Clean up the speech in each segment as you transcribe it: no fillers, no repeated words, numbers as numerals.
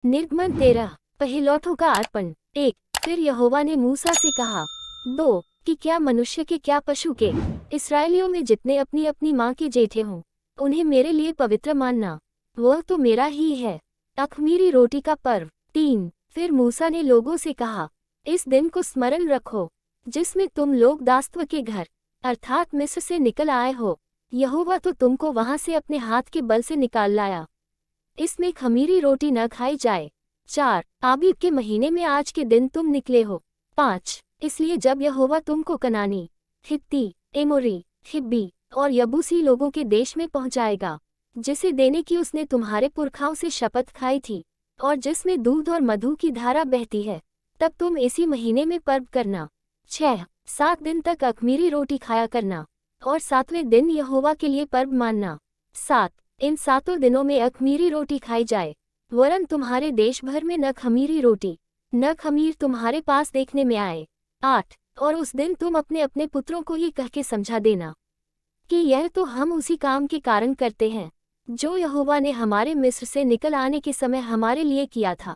निर्गमन 13 पहिलौठों का अर्पण। 1 फिर यहोवा ने मूसा से कहा। 2 कि क्या मनुष्य के क्या पशु के इस्राएलियों में जितने अपनी अपनी माँ के जेठे हों उन्हें मेरे लिए पवित्र मानना, वह तो मेरा ही है। अख़मीरी रोटी का पर्व। 3 फिर मूसा ने लोगों से कहा, इस दिन को स्मरण रखो जिसमें तुम लोग दासत्व के घर अर्थात मिस्र से निकल आए हो। यहोवा तो तुमको वहां से अपने हाथ के बल से निकाल लाया। इसमें खमीरी रोटी न खाई जाए। 4 आबीब के महीने में आज के दिन तुम निकले हो। 5 इसलिए जब यहोवा तुमको कनानी, हित्ती, एमोरी, हिब्बी और यबूसी लोगों के देश में पहुंचाएगा, जिसे देने की उसने तुम्हारे पुरखाओं से शपथ खाई थी और जिसमें दूध और मधु की धारा बहती है, तब तुम इसी महीने में पर्व करना। 6 7 दिन तक अख़मीरी रोटी खाया करना और 7वें दिन यहोवा के लिए पर्व मानना। 7 इन 7 दिनों में अख़मीरी रोटी खाई जाए, वरन तुम्हारे देश भर में न खमीरी रोटी न खमीर तुम्हारे पास देखने में आए। 8 और उस दिन तुम अपने अपने पुत्रों को ये कह के समझा देना कि यह तो हम उसी काम के कारण करते हैं जो यहोवा ने हमारे मिस्र से निकल आने के समय हमारे लिए किया था।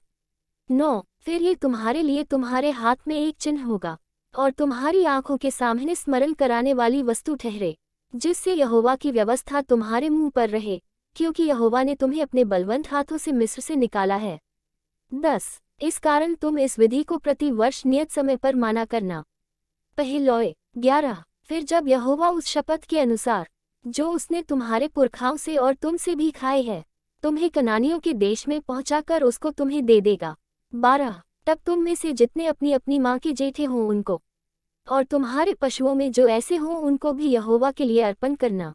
9 फिर ये तुम्हारे लिए तुम्हारे हाथ में एक चिन्ह होगा और तुम्हारी आंखों के सामने स्मरण कराने वाली वस्तु ठहरे, जिससे यहोवा की व्यवस्था तुम्हारे मुंह पर रहे, क्योंकि यहोवा ने तुम्हें अपने बलवंत हाथों से मिस्र से निकाला है। 10 इस कारण तुम इस विधि को प्रति वर्ष नियत समय पर माना करना। पहिलौए। 11 फिर जब यहोवा उस शपथ के अनुसार जो उसने तुम्हारे पुरखाओं से और तुमसे भी खाए है, तुम्हें कनानियों के देश में पहुंचाकर उसको तुम्हें दे देगा। 12 तब तुम में से जितने अपनी अपनी माँ के जेठे हों उनको और तुम्हारे पशुओं में जो ऐसे हों उनको भी यहोवा के लिए अर्पण करना।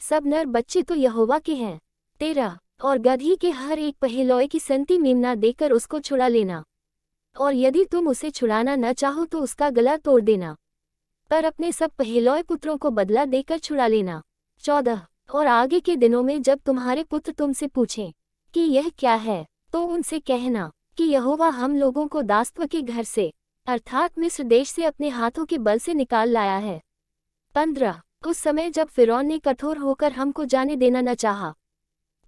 सब नर बच्चे तो यहोवा के हैं। 13 और गदही के हर एक पहिलौए की संति मेमना देकर उसको छुड़ा लेना, और यदि तुम उसे छुड़ाना न चाहो तो उसका गला तोड़ देना, पर अपने सब पहिलौए पुत्रों को बदला देकर छुड़ा लेना। 14 और आगे के दिनों में जब तुम्हारे पुत्र तुमसे पूछें कि यह क्या है, तो उनसे कहना कि यहोवा हम लोगों को दासत्व के घर से अर्थात मिस्र देश से अपने हाथों के बल से निकाल लाया है। 15 उस समय जब फ़िरौन ने कठोर होकर हमको जाने देना न चाहा,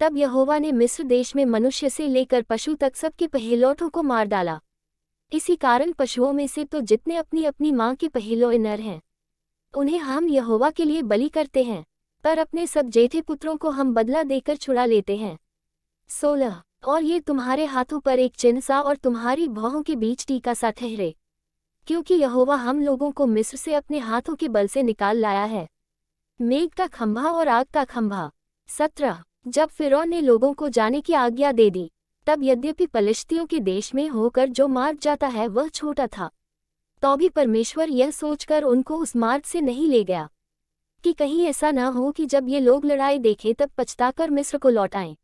तब यहोवा ने मिस्र देश में मनुष्य से लेकर पशु तक सबके पहिलौठों को मार डाला। इसी कारण पशुओं में से तो जितने अपनी अपनी माँ के पहिलौए नर हैं, उन्हें हम यहोवा के लिए बलि करते हैं, पर अपने सब जेठे पुत्रों को हम बदला देकर छुड़ा लेते हैं। 16 और ये तुम्हारे हाथों पर एक चिन्ह सा और तुम्हारी भौहों के बीच टीका सा ठहरे, क्योंकि यहोवा हम लोगों को मिस्र से अपने हाथों के बल से निकाल लाया है। मेघ का खंभा और आग का खंभा। 17 जब फ़िरौन ने लोगों को जाने की आज्ञा दे दी, तब यद्यपि पलिश्तियों के देश में होकर जो मार्ग जाता है वह छोटा था, तो भी परमेश्वर यह सोचकर उनको उस मार्ग से नहीं ले गया कि कहीं ऐसा न हो कि जब ये लोग लड़ाई देखें तब पछताकर मिस्र को लौट आएं।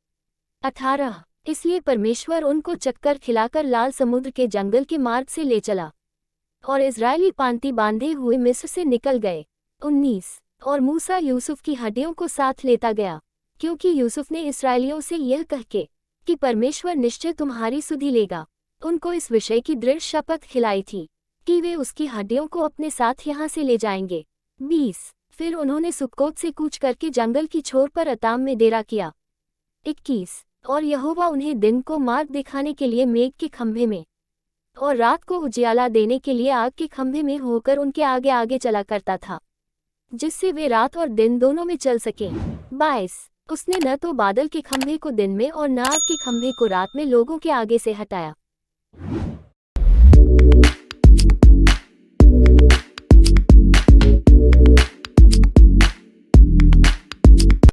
18 इसलिए परमेश्वर उनको चक्कर खिलाकर लाल समुद्र के जंगल के मार्ग से ले चला और इज़राइली पांति बांधे हुए मिस्र से निकल गए। 19 और मूसा यूसुफ की हड्डियों को साथ लेता गया, क्योंकि यूसुफ ने इस्राएलियों से यह कह के कि परमेश्वर निश्चय तुम्हारी सुधि लेगा, उनको इस विषय की दृढ़ शपथ खिलाई थी कि वे उसकी हड्डियों को अपने साथ यहाँ से ले जाएंगे। 20 फिर उन्होंने सुक्कोत से कूच करके जंगल की छोर पर अताम में डेरा किया। 21 और यहोवा उन्हें दिन को मार्ग दिखाने के लिए मेघ के खंभे में और रात को उजियाला देने के लिए आग के खंभे में होकर उनके आगे आगे चला करता था, जिससे वे रात और दिन दोनों में चल सकें। 22 उसने न तो बादल के खंभे को दिन में और न आग के खंभे को रात में लोगों के आगे से हटाया।